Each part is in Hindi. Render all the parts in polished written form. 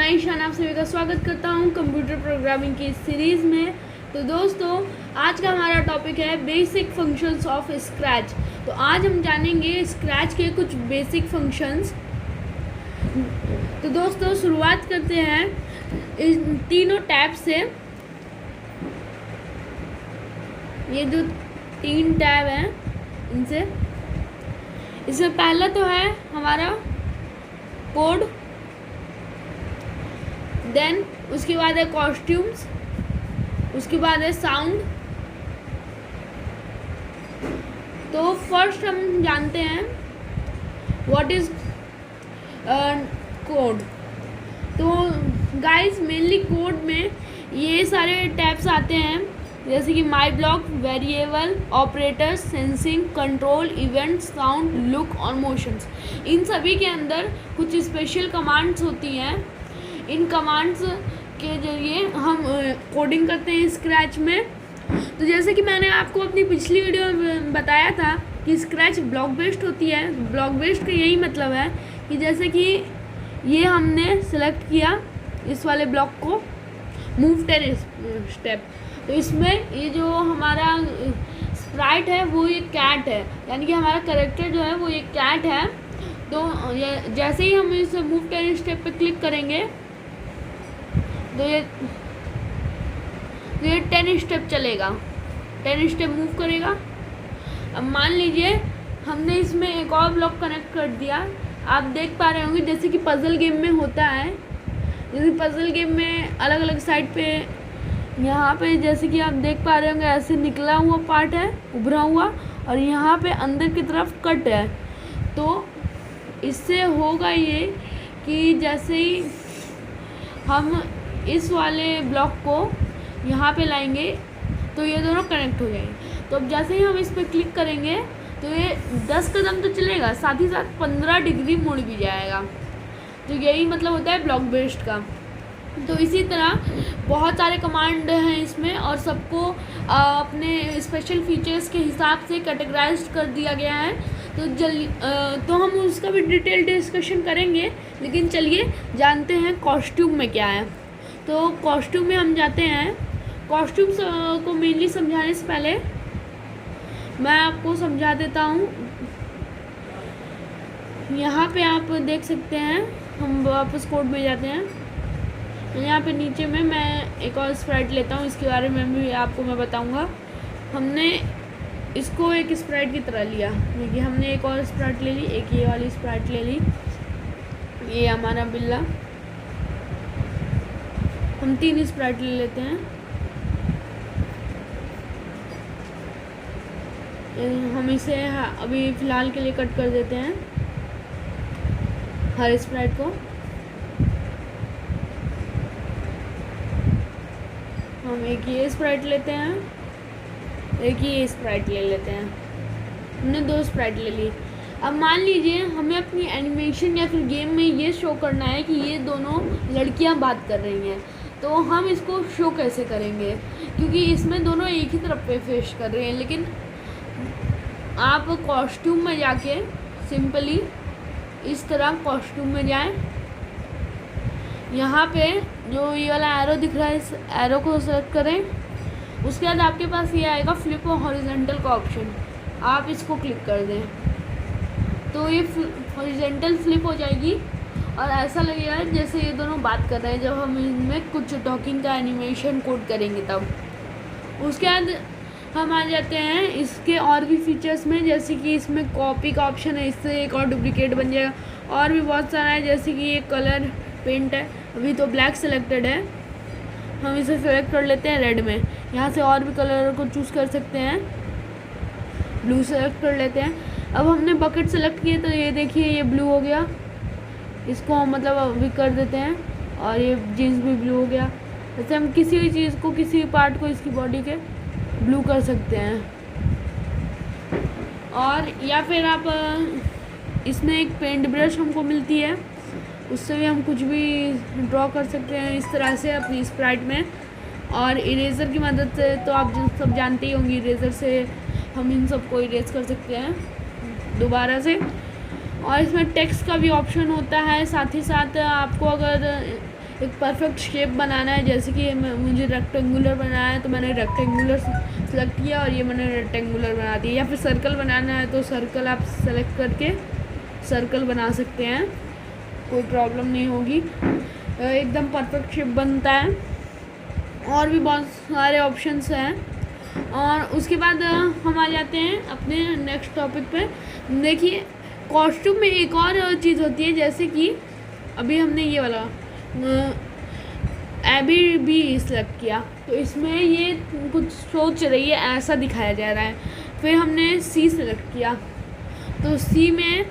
मैं ईशान आप सभी का स्वागत करता हूं कंप्यूटर प्रोग्रामिंग की इस सीरीज़ में। तो दोस्तों, आज का हमारा टॉपिक है बेसिक फंक्शंस ऑफ स्क्रैच। तो आज हम जानेंगे स्क्रैच के कुछ बेसिक फंक्शंस। तो दोस्तों, शुरुआत करते हैं इन तीनों टैब से। ये जो तीन टैब हैं इनसे, इसमें पहला तो है हमारा कोड, देन उसके बाद है कॉस्ट्यूम्स, उसके बाद है साउंड। तो फर्स्ट हम जानते हैं व्हाट इज़ कोड। तो गाइस, मेनली कोड में ये सारे टैब्स आते हैं, जैसे कि my block, variable, operators, sensing, control, event, sound, look और मोशंस। इन सभी के अंदर कुछ स्पेशल कमांड्स होती हैं। इन कमांड्स के जरिए हम कोडिंग करते हैं स्क्रैच में। तो जैसे कि मैंने आपको अपनी पिछली वीडियो में बताया था कि स्क्रैच ब्लॉक बेस्ड होती है। ब्लॉक बेस्ड का यही मतलब है कि जैसे कि ये हमने सेलेक्ट किया इस वाले ब्लॉक को, मूव 10 स्टेप, तो इसमें ये जो हमारा स्प्राइट है वो ये कैट है, यानी कि हमारा कैरेक्टर जो है वो ये कैट है। तो जैसे ही हम इस मूव 10 स्टेप पे क्लिक करेंगे तो ये 10 स्टेप चलेगा, 10 स्टेप मूव करेगा। अब मान लीजिए हमने इसमें एक और ब्लॉक कनेक्ट कर दिया। आप देख पा रहे होंगे जैसे कि पज़ल गेम में होता है, जैसे पज़ल गेम में अलग अलग साइड पे, यहाँ पे जैसे कि आप देख पा रहे होंगे ऐसे निकला हुआ पार्ट है, उभरा हुआ, और यहाँ पे अंदर की तरफ कट है। तो इससे होगा ये कि जैसे ही हम इस वाले ब्लॉक को यहाँ पे लाएंगे तो ये दोनों कनेक्ट हो जाएंगे। तो अब जैसे ही हम इस पर क्लिक करेंगे तो ये 10 कदम तो चलेगा, साथ ही साथ 15 डिग्री मुड़ भी जाएगा। तो यही मतलब होता है ब्लॉक बेस्ड का। तो इसी तरह बहुत सारे कमांड हैं इसमें, और सबको अपने स्पेशल फीचर्स के हिसाब से कैटेगराइज कर दिया गया है। तो हम उसका भी डिटेल डिस्कशन करेंगे, लेकिन चलिए जानते हैं कॉस्ट्यूम में क्या है। तो कॉस्ट्यूम में हम जाते हैं। कॉस्ट्यूम्स को मेनली समझाने से पहले मैं आपको समझा देता हूँ। यहाँ पे आप देख सकते हैं, हम वापस कोड में जाते हैं। यहाँ पे नीचे में मैं एक और स्प्राइट लेता हूँ, इसके बारे में भी आपको मैं बताऊँगा। हमने इसको एक स्प्राइट की तरह लिया, देखिए हमने एक और स्प्राइट ले ली, एक ये वाली स्प्राइट ले ली, ये हमारा बिल्ला। हम 3 स्प्राइट ले लेते हैं। हम इसे अभी फ़िलहाल के लिए कट कर देते हैं, हर स्प्राइट को। हम एक ये स्प्राइट लेते हैं, एक ये स्प्राइट ले लेते हैं। हमने 2 स्प्राइट ले ली। अब मान लीजिए हमें अपनी एनिमेशन या फिर गेम में ये शो करना है कि ये दोनों लड़कियां बात कर रही हैं। तो हम इसको शो कैसे करेंगे, क्योंकि इसमें दोनों एक ही तरफ पे फेस कर रहे हैं। लेकिन आप कॉस्ट्यूम में जाके सिंपली इस तरह कॉस्ट्यूम में जाएं, यहाँ पे जो ये वाला एरो दिख रहा है, इस एरो को सेलेक्ट करें। उसके बाद आपके पास ये आएगा फ्लिप हॉरिजॉन्टल का ऑप्शन, आप इसको क्लिक कर दें तो ये हॉरिजॉन्टल फ्लिप हो जाएगी, और ऐसा लगेगा जैसे ये दोनों बात कर रहे हैं जब हम इनमें कुछ टॉकिंग का एनिमेशन कोड करेंगे तब। उसके बाद हम आ जाते हैं इसके और भी फीचर्स में, जैसे कि इसमें कॉपी का ऑप्शन है, इससे एक और डुप्लीकेट बन जाएगा। और भी बहुत सारा है, जैसे कि ये कलर पेंट है, अभी तो ब्लैक सेलेक्टेड है, हम इसे सेलेक्ट कर लेते हैं रेड में। यहाँ से और भी कलर को चूज़ कर सकते हैं, ब्लू सेलेक्ट कर लेते हैं। अब हमने बकेट सेलेक्ट किए तो ये देखिए ये ब्लू हो गया, इसको हम मतलब अभी कर देते हैं, और ये जीन्स भी ब्लू हो गया। जैसे हम किसी भी चीज़ को, किसी भी पार्ट को इसकी बॉडी के ब्लू कर सकते हैं। और या फिर आप इसमें एक पेंट ब्रश हमको मिलती है, उससे भी हम कुछ भी ड्रॉ कर सकते हैं इस तरह से अपनी स्प्राइट में। और इरेज़र की मदद से तो आप सब जानते ही होंगे, इरेज़र से हम इन सबको इरेज कर सकते हैं दोबारा से। और इसमें टेक्स्ट का भी ऑप्शन होता है, साथ ही साथ आपको अगर एक परफेक्ट शेप बनाना है। जैसे कि मुझे रेक्टेंगुलर बनाना है तो मैंने रेक्टेंगुलर सेलेक्ट किया और ये मैंने रेक्टेंगुलर बना दिया। या फिर सर्कल बनाना है तो सर्कल आप सेलेक्ट करके सर्कल बना सकते हैं, कोई प्रॉब्लम नहीं होगी, एकदम परफेक्ट शेप बनता है। और भी बहुत सारे ऑप्शंस हैं। और उसके बाद हम आ जाते हैं अपने नेक्स्ट टॉपिक पे। देखिए कॉस्ट्यूम में एक और चीज़ होती है, जैसे कि अभी हमने ये वाला एबी भी सेलेक्ट किया तो इसमें ये कुछ सोच रही है, ऐसा दिखाया जा रहा है। फिर हमने सी सेलेक्ट किया तो सी में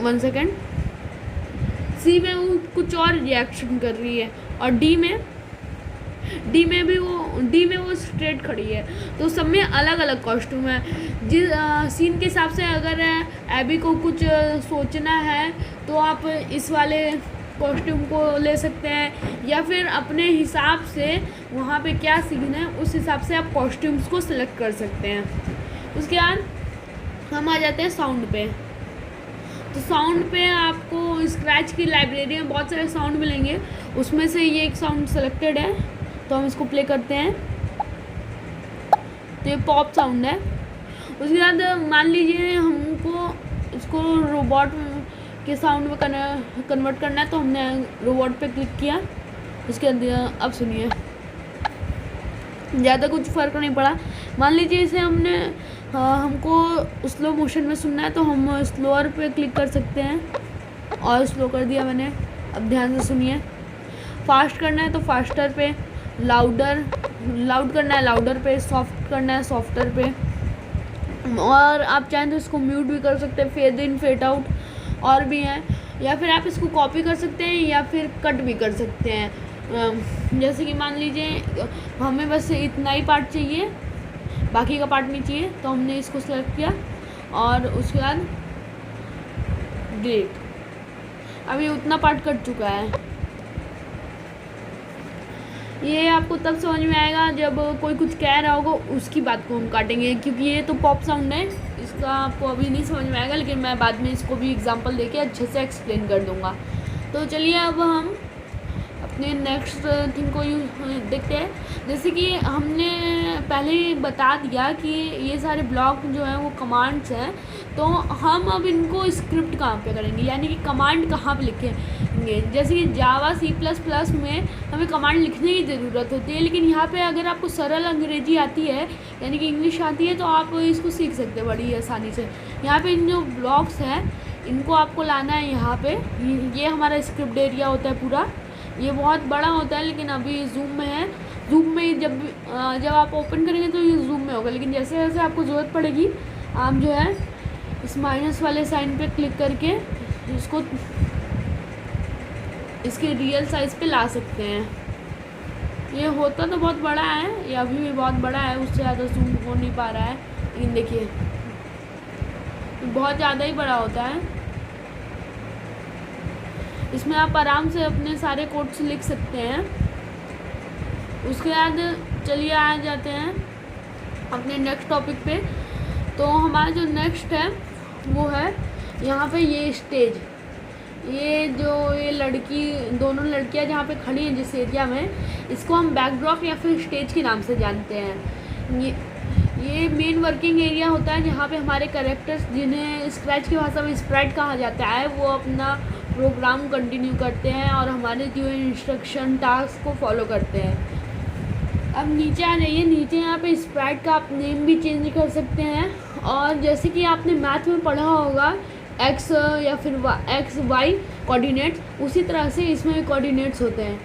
1 सेकेंड, सी में वो कुछ और रिएक्शन कर रही है। और डी में वो स्ट्रेट खड़ी है। तो सब में अलग अलग कॉस्ट्यूम है। जिस सीन के हिसाब से अगर एबी को कुछ सोचना है तो आप इस वाले कॉस्ट्यूम को ले सकते हैं, या फिर अपने हिसाब से वहाँ पे क्या सीन है उस हिसाब से आप कॉस्ट्यूम्स को सिलेक्ट कर सकते हैं। उसके बाद हम आ जाते हैं साउंड पे। तो साउंड पे आपको स्क्रैच की लाइब्रेरी में बहुत सारे साउंड मिलेंगे, उसमें से ये एक साउंड सेलेक्टेड है तो हम इसको प्ले करते हैं। तो ये पॉप साउंड है। उसके बाद मान लीजिए हमको इसको रोबोट के साउंड में कन्वर्ट करना है तो हमने रोबोट पे क्लिक किया। उसके बाद अब सुनिए, ज़्यादा कुछ फ़र्क नहीं पड़ा। मान लीजिए इसे हमको स्लो मोशन में सुनना है तो हम स्लोअर पे क्लिक कर सकते हैं और स्लो कर दिया मैंने। अब ध्यान से सुनिए। फास्ट करना है तो फास्टर पे, लाउड करना है लाउडर पे, सॉफ्ट करना है सॉफ्टर पे। और आप चाहें तो इसको म्यूट भी कर सकते हैं, फेड इन फेड आउट और भी हैं। या फिर आप इसको कॉपी कर सकते हैं या फिर कट भी कर सकते हैं। जैसे कि मान लीजिए हमें बस इतना ही पार्ट चाहिए, बाकी का पार्ट नहीं चाहिए, तो हमने इसको सेलेक्ट किया और उसके बाद डिलीट। अब ये उतना पार्ट कट चुका है। ये आपको तब समझ में आएगा जब कोई कुछ कह रहा होगा, उसकी बात को हम काटेंगे, क्योंकि ये तो पॉप साउंड है, इसका आपको अभी नहीं समझ में आएगा, लेकिन मैं बाद में इसको भी एग्जांपल देके अच्छे से एक्सप्लेन कर दूंगा। तो चलिए अब हम अपने नेक्स्ट थिंग को देखते हैं। जैसे कि हमने पहले ही बता दिया कि ये सारे ब्लॉक जो हैं वो कमांड्स हैं, तो हम अब इनको स्क्रिप्ट कहाँ पे करेंगे, यानी कि कमांड कहाँ पे लिखेंगे। जैसे कि जावा C++ में हमें कमांड लिखने की ज़रूरत होती है, लेकिन यहाँ पे अगर आपको सरल अंग्रेजी आती है यानी कि इंग्लिश आती है तो आप इसको सीख सकते हैं बड़ी आसानी से। यहाँ पे इन जो ब्लॉक्स हैं इनको आपको लाना है यहाँ पे। ये हमारा स्क्रिप्ट एरिया होता है पूरा, ये बहुत बड़ा होता है लेकिन अभी जूम में है। जूम में जब आप ओपन करेंगे तो ये जूम में होगा, लेकिन जैसे जैसे आपको ज़रूरत पड़ेगी आप जो है इस माइनस वाले साइन पे क्लिक करके इसको इसके रियल साइज़ पे ला सकते हैं। ये होता तो बहुत बड़ा है, ये अभी भी बहुत बड़ा है, उससे ज़्यादा जूम हो नहीं पा रहा है, लेकिन देखिए बहुत ज़्यादा ही बड़ा होता है। इसमें आप आराम से अपने सारे कोड्स लिख सकते हैं। उसके बाद चलिए आ जाते हैं अपने नेक्स्ट टॉपिक पे। तो हमारा जो नेक्स्ट है वो है यहाँ पे ये स्टेज। ये दोनों लड़कियाँ जहाँ पे खड़ी हैं जिस एरिया में, इसको हम बैकड्रॉप या फिर स्टेज के नाम से जानते हैं। ये मेन वर्किंग एरिया होता है जहाँ पे हमारे कैरेक्टर्स, जिन्हें स्क्रैच की भाषा में स्प्राइट कहा जाता है, वो अपना प्रोग्राम कंटिन्यू करते हैं और हमारे जो इंस्ट्रक्शन टास्क को फॉलो करते हैं। अब नीचे आ जाइए। नीचे यहाँ पे स्प्राइट का आप नेम भी चेंज कर सकते हैं। और जैसे कि आपने मैथ में पढ़ा होगा एक्स या फिर एक्स वाई कोऑर्डिनेट्स, उसी तरह से इसमें भी कोऑर्डिनेट्स होते हैं।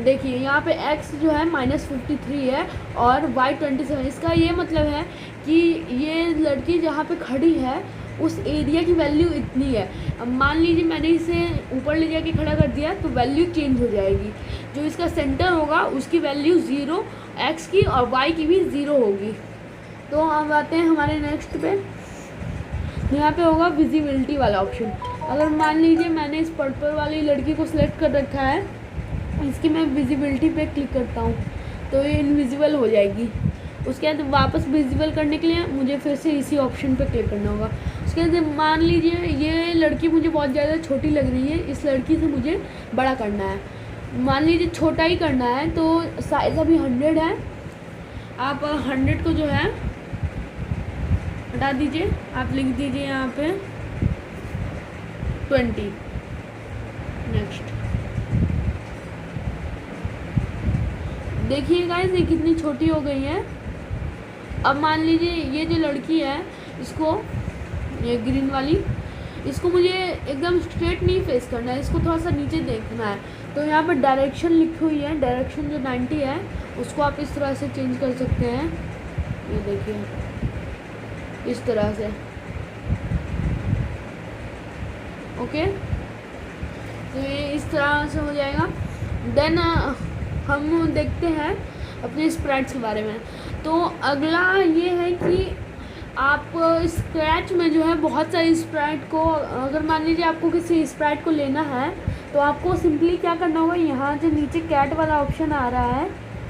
देखिए यहाँ पे x जो है -53 है और y 27। इसका ये मतलब है कि ये लड़की जहाँ पे खड़ी है उस एरिया की वैल्यू इतनी है। अब मान लीजिए मैंने इसे ऊपर ले जाके खड़ा कर दिया तो वैल्यू चेंज हो जाएगी। जो इसका सेंटर होगा उसकी वैल्यू 0, x की और y की भी 0 होगी। तो अब आते हैं हमारे नेक्स्ट पे। यहाँ पे होगा विजिबिलिटी वाला ऑप्शन। अगर मान लीजिए मैंने इस पर्पल वाली लड़की को सिलेक्ट कर रखा है, इसकी मैं विजिबिलिटी पे क्लिक करता हूँ तो ये इनविजिबल हो जाएगी। उसके बाद वापस विजिबल करने के लिए मुझे फिर से इसी ऑप्शन पे क्लिक करना होगा। उसके उसके बाद मान लीजिए ये लड़की मुझे बहुत ज़्यादा छोटी लग रही है, इस लड़की से मुझे बड़ा करना है। मान लीजिए छोटा ही करना है तो साइज़ अभी 100 है, आप 100 को जो है हटा दीजिए, आप लिख दीजिए यहाँ पे 20। नेक्स्ट देखिए गाइस ये कितनी छोटी हो गई है। अब मान लीजिए ये जो लड़की है इसको, ये ग्रीन वाली, इसको मुझे एकदम स्ट्रेट नहीं फेस करना है, इसको थोड़ा सा नीचे देखना है। तो यहाँ पर डायरेक्शन लिखी हुई है, डायरेक्शन जो 90 है उसको आप इस तरह से चेंज कर सकते हैं। ये देखिए इस तरह से, ओके। तो ये इस तरह से हो जाएगा। देन हम देखते हैं अपने स्प्रेड्स के बारे में। तो अगला ये है कि आप स्क्रैच में जो है बहुत सारी स्प्रेड को, अगर मान लीजिए आपको किसी स्प्रेड को लेना है तो आपको सिंपली क्या करना होगा, यहाँ जो नीचे कैट वाला ऑप्शन आ रहा है,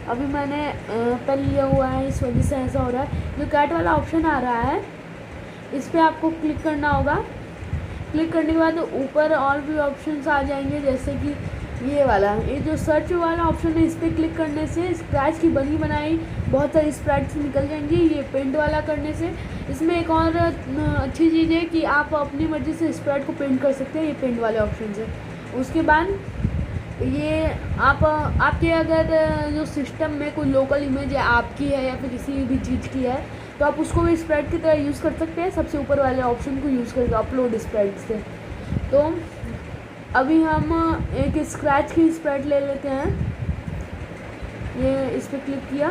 अभी मैंने पेन लिया हुआ है इस वजह से ऐसा हो रहा है, जो कैट वाला ऑप्शन आ रहा है इस पर आपको क्लिक करना होगा। क्लिक करने के बाद ऊपर और भी ऑप्शंस आ जाएंगे, जैसे कि ये वाला, ये जो सर्च वाला ऑप्शन है इस पर क्लिक करने से स्क्रैच की बनी बनाई बहुत सारी स्प्रेड्स निकल जाएंगी। ये पेंट वाला करने से, इसमें एक और अच्छी चीज़ है कि आप अपनी मर्ज़ी से स्प्रेड को पेंट कर सकते हैं, ये पेंट वाले ऑप्शन से। उसके बाद ये आपके अगर जो सिस्टम में कोई लोकल इमेज है आपकी है या फिर किसी भी चीज़ की है तो आप उसको भी स्प्रेड की तरह यूज़ कर सकते हैं, सबसे ऊपर वाले ऑप्शन को यूज़ करके अपलोड स्प्रेड से। तो अभी हम एक स्क्रैच की स्प्रेड ले लेते हैं, ये इस पर क्लिक किया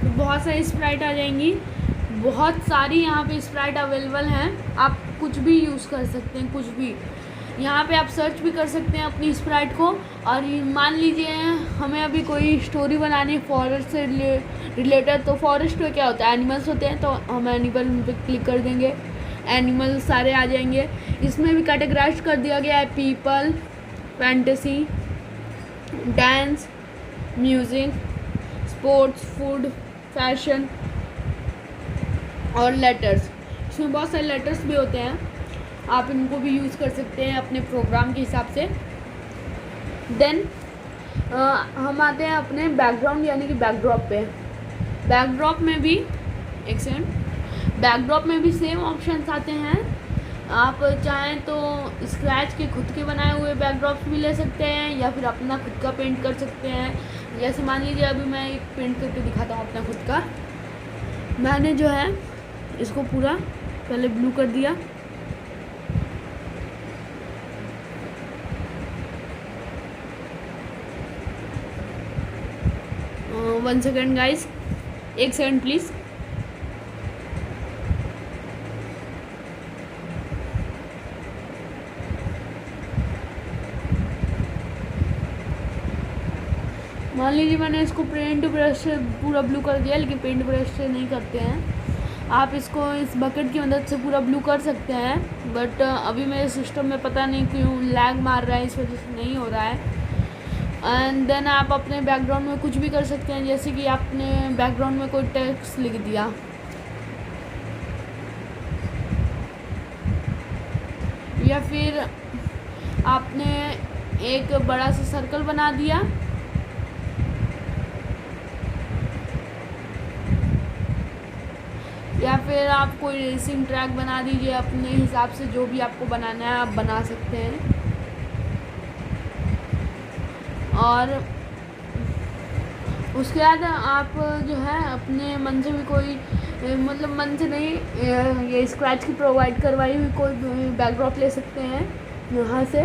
तो बहुत सारी स्प्रेड आ जाएंगी, बहुत सारी यहाँ पे स्प्रेड अवेलेबल हैं, आप कुछ भी यूज़ कर सकते हैं, कुछ भी। यहाँ पे आप सर्च भी कर सकते हैं अपनी स्प्रेड को। और मान लीजिए हमें अभी कोई स्टोरी बनानी है फॉरेस्ट से रिलेटेड, तो फॉरेस्ट में क्या होता है, एनिमल्स होते हैं, तो हम एनिमल पे क्लिक कर देंगे, एनिमल सारे आ जाएंगे। इसमें भी कैटेगराइज कर दिया गया है, people, fantasy, dance, music, sports, food, fashion और लेटर्स। इसमें बहुत सारे लेटर्स भी होते हैं, आप इनको भी यूज़ कर सकते हैं अपने प्रोग्राम के हिसाब से। देन हम आते हैं अपने बैकग्राउंड यानी कि बैकड्रॉप पे। बैकड्रॉप में भी एक सेकंड, बैकड्रॉप में भी सेम ऑप्शंस आते हैं। आप चाहें तो स्क्रैच के खुद के बनाए हुए बैकड्रॉप्स भी ले सकते हैं या फिर अपना खुद का पेंट कर सकते हैं। जैसे मान लीजिए अभी मैं एक पेंट करके दिखाता हूँ अपना खुद का। मैंने जो है इसको पूरा पहले ब्लू कर दिया, वन सेकेंड गाइस, एक सेकेंड प्लीज़। मान लीजिए मैंने इसको पेंट ब्रश से पूरा ब्लू कर दिया, लेकिन पेंट ब्रश से नहीं करते हैं, आप इसको इस बकेट की मदद से पूरा ब्लू कर सकते हैं। बट अभी मेरे सिस्टम में पता नहीं क्यों लैग मार रहा है, इस वजह से नहीं हो रहा है। एंड देन आप अपने बैकग्राउंड में कुछ भी कर सकते हैं, जैसे कि आपने बैकग्राउंड में कोई टेक्स्ट लिख दिया, या फिर आपने एक बड़ा सा सर्कल बना दिया, या फिर आप कोई रेसिंग ट्रैक बना दीजिए अपने हिसाब से, जो भी आपको बनाना है आप बना सकते हैं। और उसके बाद आप जो है अपने मन से भी कोई, मतलब मन से नहीं, ये स्क्रैच की प्रोवाइड करवाई हुई कोई बैकड्रॉप ले सकते हैं यहाँ से,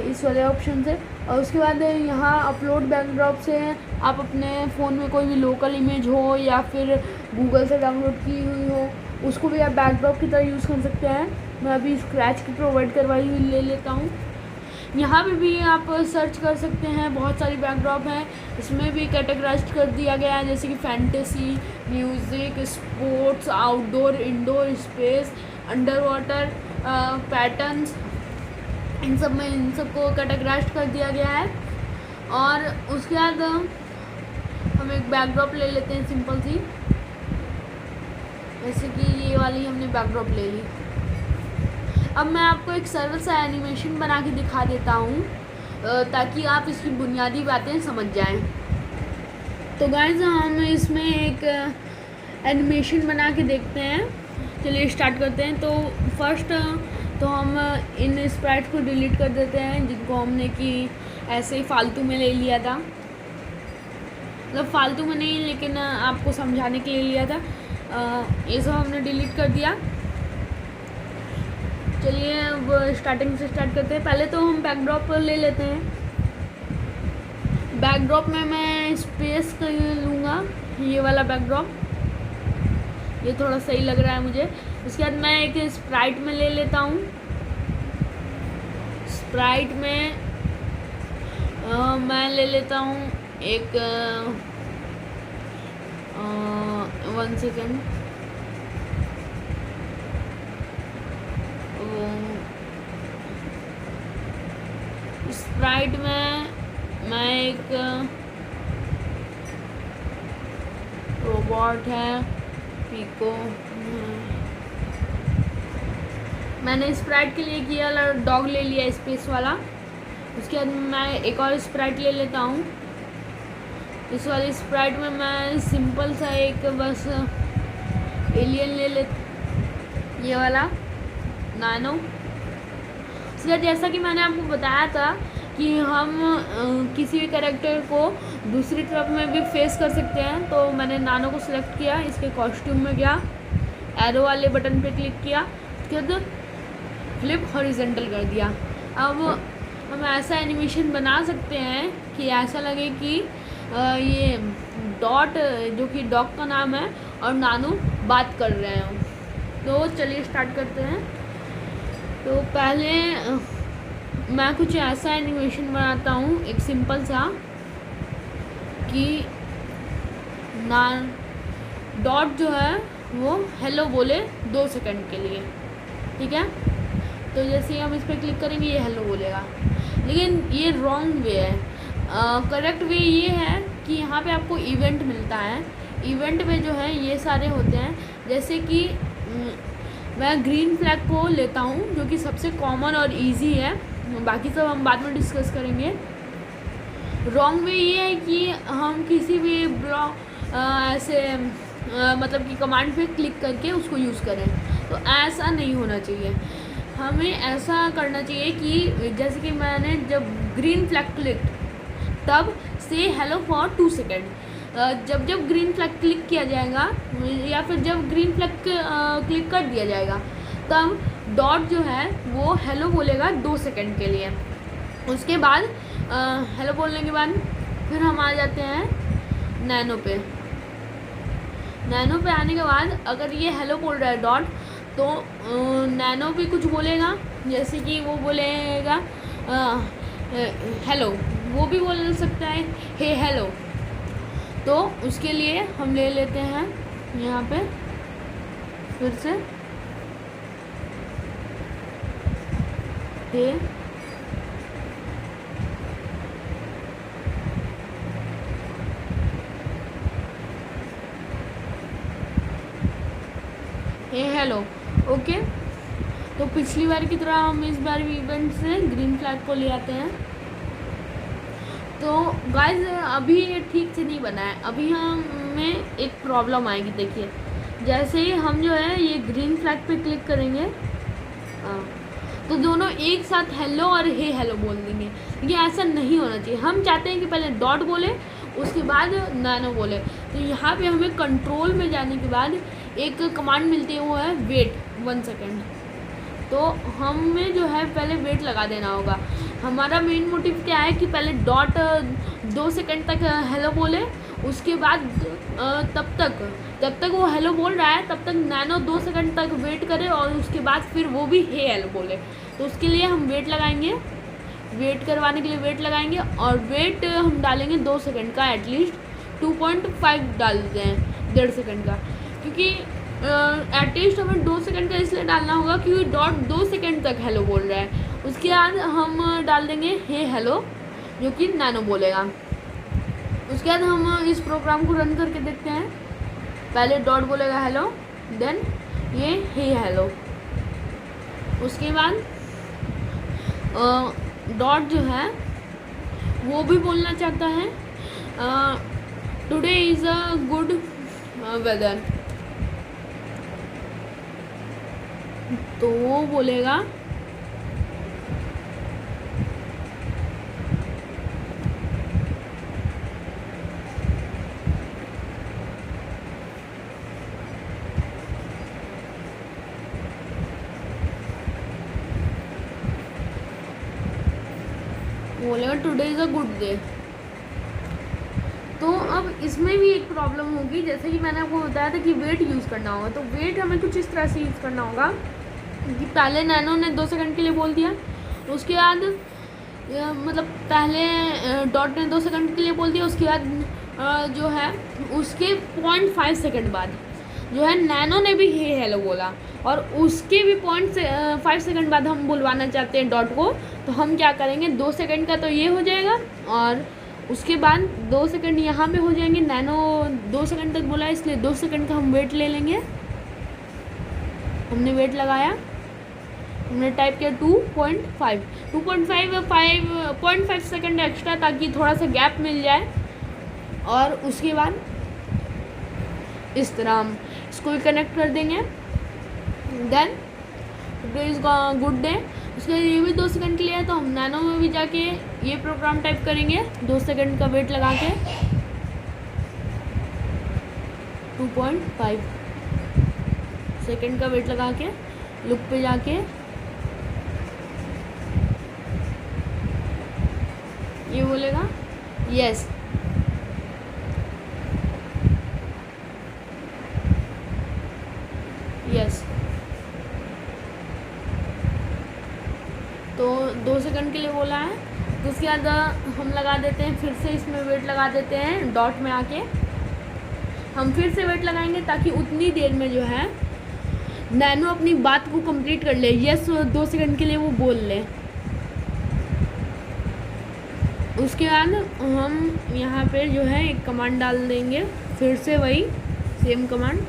इस वाले ऑप्शन से। और उसके बाद यहाँ अपलोड बैकड्रॉप से आप अपने फ़ोन में कोई भी लोकल इमेज हो या फिर गूगल से डाउनलोड की हुई हो उसको भी आप बैकड्रॉप की तरह यूज़ कर सकते हैं। मैं अभी स्क्रैच की प्रोवाइड करवाई हुई ले लेता हूँ। यहाँ पे भी आप सर्च कर सकते हैं, बहुत सारी बैकड्रॉप हैं, इसमें भी कैटेगराइज कर दिया गया है, जैसे कि fantasy, music, sports, outdoor, indoor, space, underwater, patterns, इन सबको कैटेगराइज कर दिया गया है। और उसके बाद हम एक बैकड्रॉप ले लेते हैं सिंपल सी, जैसे कि ये वाली हमने बैकड्रॉप ले ली। अब मैं आपको एक सरल सा एनिमेशन बना के दिखा देता हूँ ताकि आप इसकी बुनियादी बातें समझ जाएं। तो गाइस हम इसमें एक एनिमेशन बना के देखते हैं। चलिए स्टार्ट करते हैं। तो फर्स्ट तो हम इन स्प्राइट को डिलीट कर देते हैं जिनको हमने कि ऐसे ही फालतू में ले लिया था, मतलब फालतू में नहीं लेकिन आपको समझाने के लिए लिया था। ये सब हमने डिलीट कर दिया। चलिए अब स्टार्टिंग से स्टार्ट करते हैं। पहले तो हम बैकड्रॉप ले लेते हैं। बैकड्रॉप में मैं स्पेस का लूँगा, ये वाला बैकड्रॉप, ये थोड़ा सही लग रहा है मुझे। उसके बाद मैं एक स्प्राइट में ले लेता हूँ। स्प्राइट में मैं ले लेता हूँ एक 1 सेकेंड, स्प्राइट में मैं एक रोबोट है पिको, मैंने स्प्राइट के लिए किया डॉग ले लिया स्पेस वाला। उसके बाद मैं एक और स्प्राइट ले लेता हूँ। इस वाली स्प्राइट में मैं सिंपल सा एक बस एलियन ले ले, ये वाला नानो। इसलिए जैसा कि मैंने आपको बताया था कि हम किसी भी कैरेक्टर को दूसरी तरफ में भी फेस कर सकते हैं, तो मैंने नानो को सिलेक्ट किया, इसके कॉस्ट्यूम में गया, एरो वाले बटन पे क्लिक किया, उसके बाद फ्लिप हॉरिजेंटल कर दिया। अब हम ऐसा एनिमेशन बना सकते हैं कि ऐसा लगे कि ये डॉट जो कि डॉग का नाम है और नानू बात कर रहे हैं। तो चलिए स्टार्ट करते हैं। तो पहले मैं कुछ ऐसा एनिमेशन बनाता हूँ, एक सिंपल सा, कि डॉट जो है वो हेलो बोले 2 सेकंड के लिए, ठीक है। तो जैसे ही हम इस पर क्लिक करेंगे ये हेलो बोलेगा, लेकिन ये रॉन्ग वे है। करेक्ट वे ये है कि यहाँ पे आपको इवेंट मिलता है। इवेंट में जो है ये सारे होते हैं, जैसे कि मैं ग्रीन फ्लैग को लेता हूँ जो कि सबसे कॉमन और इजी है, बाकी सब हम बाद में डिस्कस करेंगे। रॉन्ग वे ये है कि हम किसी भी ऐसे मतलब कि कमांड पे क्लिक करके उसको यूज़ करें, तो ऐसा नहीं होना चाहिए। हमें ऐसा करना चाहिए कि जैसे कि मैंने जब ग्रीन फ्लैग क्लिक तब से हेलो फॉर 2 सेकेंड, जब ग्रीन फ्लैग क्लिक किया जाएगा या फिर जब ग्रीन फ्लैग क्लिक कर दिया जाएगा तब डॉट जो है वो हेलो बोलेगा 2 सेकेंड के लिए। उसके बाद हेलो बोलने के बाद फिर हम आ जाते हैं नैनो पे। नैनो पे आने के बाद अगर ये हेलो बोल रहा है डॉट, तो नैनो भी कुछ बोलेगा, जैसे कि वो बोलेगा हेलो, वो भी बोल सकता है हे हेलो। तो उसके लिए हम ले लेते हैं यहाँ पे फिर से हे हेलो, ओके। तो पिछली बार की तरह हम इस बार भी इवेंट से ग्रीन फ्लैग को ले आते हैं। तो गाइस अभी ये ठीक से नहीं बना है, अभी हमें एक प्रॉब्लम आएगी। देखिए जैसे ही हम जो है ये ग्रीन फ्लैग पे क्लिक करेंगे तो दोनों एक साथ हेलो और हे हेलो बोल देंगे। ये ऐसा नहीं होना चाहिए। हम चाहते हैं कि पहले डॉट बोले उसके बाद नैनो बोले। तो यहाँ पे हमें कंट्रोल में जाने के बाद एक कमांड मिलती है, वो है वेट 1 सेकेंड। तो हमें जो है पहले वेट लगा देना होगा। हमारा मेन मोटिव क्या है कि पहले डॉट 2 सेकेंड तक हेलो बोले, उसके बाद जब तक वो हेलो बोल रहा है तब तक नैनो 2 सेकंड तक वेट करे और उसके बाद फिर वो भी हे हेलो बोले। तो उसके लिए हम वेट लगाएंगे, वेट करवाने के लिए वेट लगाएंगे और वेट हम डालेंगे 2 सेकंड का, एटलीस्ट 2.5 डाल दें, 1.5 सेकंड का, क्योंकि एटलीस्ट हमें 2 सेकंड का इसलिए डालना होगा क्योंकि डॉट 2 सेकंड तक हेलो बोल रहा है। उसके बाद हम डाल देंगे हे हेलो जो कि नैनो बोलेगा। उसके बाद हम इस प्रोग्राम को रन करके देखते हैं। पहले डॉट बोलेगा हेलो, देन ये हे हेलो। उसके बाद डॉट जो है वो भी बोलना चाहता है today is a good weather, तो वो बोलेगा today is a good day. तो अब इसमें भी एक प्रॉब्लम होगी, जैसे कि मैंने आपको बताया था कि वेट यूज़ करना होगा। तो वेट हमें कुछ इस तरह से यूज़ करना होगा कि पहले नैनो ने 2 सेकंड के लिए बोल दिया, उसके बाद मतलब पहले डॉट ने 2 सेकंड के लिए बोल दिया, उसके बाद जो है उसके 0.5 सेकंड बाद जो है नैनो ने भी हे हेलो बोला, और उसके भी 0.5 सेकंड बाद हम बुलवाना चाहते हैं डॉट को। तो हम क्या करेंगे, 2 सेकंड का तो ये हो जाएगा और उसके बाद 2 सेकंड यहाँ पे हो जाएंगे। नैनो 2 सेकंड तक बोला इसलिए 2 सेकंड का हम वेट ले लेंगे। हमने वेट लगाया, हमने टाइप किया 2.5 सेकंड एक्स्ट्रा ताकि थोड़ा सा गैप मिल जाए। और उसके बाद इस तरह हम इसको भी कनेक्ट कर देंगे। Then today is good day, उसके बाद ये भी 2 सेकंड के लिए है, तो हम नैनो में भी जाके ये प्रोग्राम टाइप करेंगे 2 सेकंड का वेट लगा के 2.5 सेकंड का वेट लगा के लुक पे जाके ये बोलेगा यस। यस, तो 2 सेकंड के लिए बोला है। तो उसके बाद हम लगा देते हैं, फिर से इसमें वेट लगा देते हैं डॉट में आके। हम फिर से वेट लगाएंगे ताकि उतनी देर में जो है नैनो अपनी बात को कंप्लीट कर ले। यस 2 सेकंड के लिए वो बोल ले। उसके बाद हम यहाँ पे जो है एक कमांड डाल देंगे, फिर से वही सेम कमांड।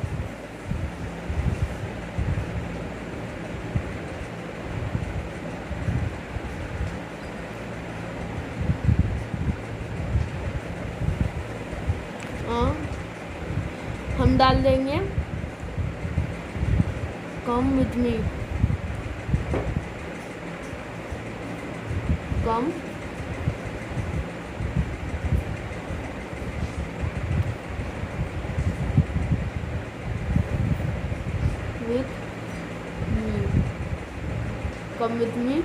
हम डाल देंगे come with me, come with me, come with me.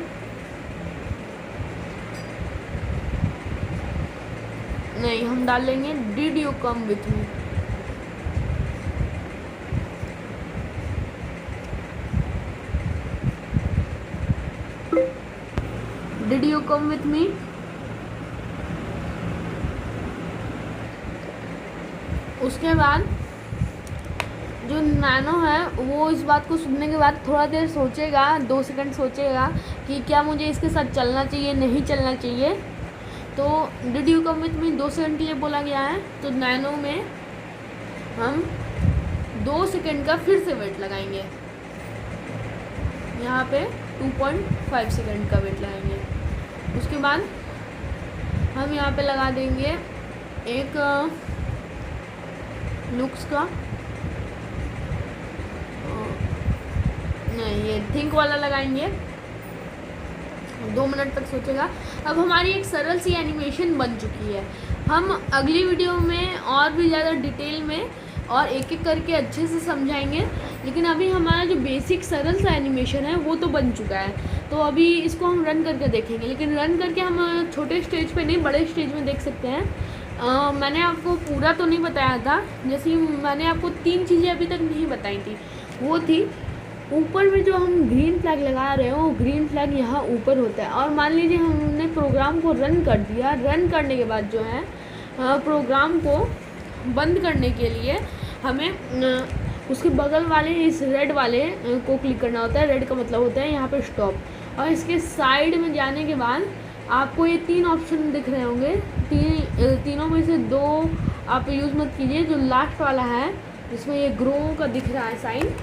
नहीं, हम डाल लेंगे did you come with me. Did you come with me? उसके बाद जो नैनो है वो इस बात को सुनने के बाद थोड़ा देर सोचेगा, 2 सेकंड सोचेगा कि क्या मुझे इसके साथ चलना चाहिए, नहीं चलना चाहिए। तो did you come with me 2 second के लिए बोला गया है, तो नैनो में हम 2 सेकंड का फिर से वेट लगाएंगे। यहाँ पे 2.5 सेकंड का वेट लगाएंगे। उसके बाद हम यहाँ पे लगा देंगे एक लुक्स का, नहीं ये थिंक वाला लगाएंगे। 2 मिनट तक सोचेगा। अब हमारी एक सरल सी एनिमेशन बन चुकी है। हम अगली वीडियो में और भी ज़्यादा डिटेल में और एक एक करके अच्छे से समझाएंगे, लेकिन अभी हमारा जो बेसिक सरल सा एनिमेशन है वो तो बन चुका है। तो अभी इसको हम रन करके देखेंगे, लेकिन रन करके हम छोटे स्टेज पे नहीं बड़े स्टेज में देख सकते हैं। मैंने आपको पूरा तो नहीं बताया था, जैसे मैंने आपको 3 चीज़ें अभी तक नहीं बताई थी। वो थी ऊपर में जो हम ग्रीन फ्लैग लगा रहे हो, वो ग्रीन फ्लैग यहाँ ऊपर होता है। और मान लीजिए हमने प्रोग्राम को रन कर दिया, रन करने के बाद जो है प्रोग्राम को बंद करने के लिए हमें उसके बगल वाले इस रेड वाले को क्लिक करना होता है। रेड का मतलब होता है यहाँ पे स्टॉप, और इसके साइड में जाने के बाद आपको ये 3 ऑप्शन दिख रहे होंगे। तीनों में से 2 आप यूज़ मत कीजिए, जो लास्ट वाला है जिसमें ये ग्रो का दिख रहा है साइन,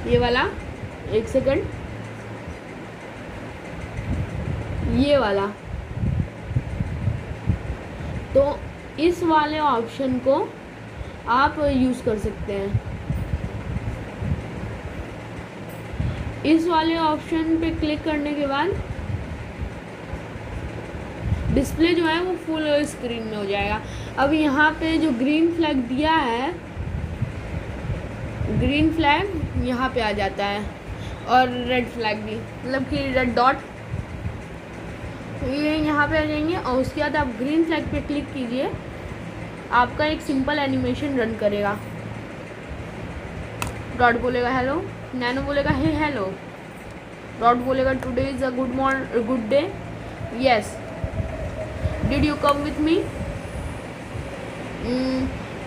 ये वाला, एक सेकंड, ये वाला। तो इस वाले ऑप्शन को आप यूज़ कर सकते हैं। इस वाले ऑप्शन पे क्लिक करने के बाद डिस्प्ले जो है वो फुल स्क्रीन में हो जाएगा। अब यहाँ पे जो ग्रीन फ्लैग दिया है, ग्रीन फ्लैग यहाँ पे आ जाता है, और रेड फ्लैग भी, मतलब कि रेड डॉट, ये यहाँ पे आ जाएंगे। और उसके बाद आप ग्रीन फ्लैग पे क्लिक कीजिए, आपका एक सिंपल एनिमेशन रन करेगा। डॉट बोलेगा हेलो, नैनो बोलेगा हे हेलो, डॉट बोलेगा today is a good day, yes, did you come with me,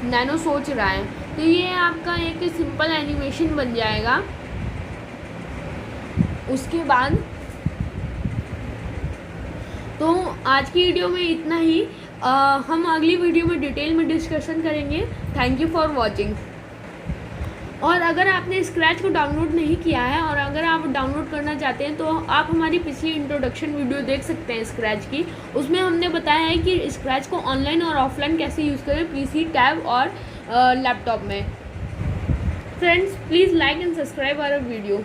nano सोच रहा है। तो ये आपका एक सिंपल एनिमेशन बन जाएगा। उसके बाद तो आज की वीडियो में इतना ही। हम अगली वीडियो में डिटेल में डिस्कशन करेंगे। Thank you for watching. और अगर आपने स्क्रैच को डाउनलोड नहीं किया है और अगर आप डाउनलोड करना चाहते हैं तो आप हमारी पिछली इंट्रोडक्शन वीडियो देख सकते हैं स्क्रैच की। उसमें हमने बताया है कि स्क्रैच को ऑनलाइन और ऑफलाइन कैसे यूज़ करें, पीसी, टैब और लैपटॉप में। Friends, please like and subscribe our video.